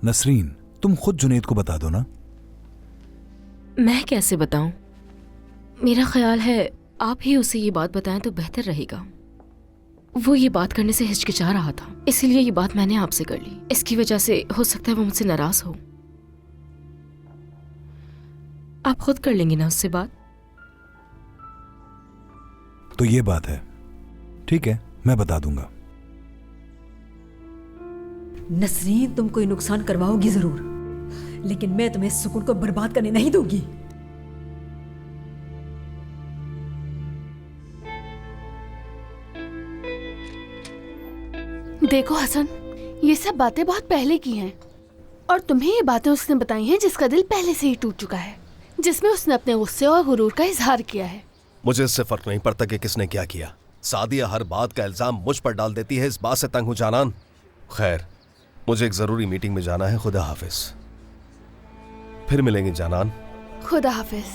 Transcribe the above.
नसरीन, तुम खुद जुनैद को बता दो ना। मैं कैसे बताऊं? मेरा ख्याल है आप ही उसे ये बात बताएं तो बेहतर रहेगा। वो ये बात करने से हिचकिचा रहा था, इसीलिए ये बात मैंने आपसे कर ली। इसकी वजह से हो सकता है वो मुझसे नाराज हो। आप खुद कर लेंगे ना उससे बात? तो ये बात है, ठीक है, मैं बता दूंगा। नसरीन, तुम कोई नुकसान करवाओगी जरूर, लेकिन मैं तुम्हें सुकून को बर्बाद करने नहीं दूंगी। देखो हसन, ये सब बातें बहुत पहले की हैं और तुम्हें ये बातें उसने बताई हैं जिसका दिल पहले से ही टूट चुका है, जिसमें उसने अपने गुस्से और गुरूर का इजहार किया है। मुझे इससे फर्क नहीं पड़ता कि किसने क्या किया। सादिया हर बात का इल्जाम मुझ पर डाल देती है, इस बात से तंग हूं जानान। खैर, मुझे एक जरूरी मीटिंग में जाना है। खुदा हाफिज। फिर मिलेंगे जानान। खुदा हाफिज।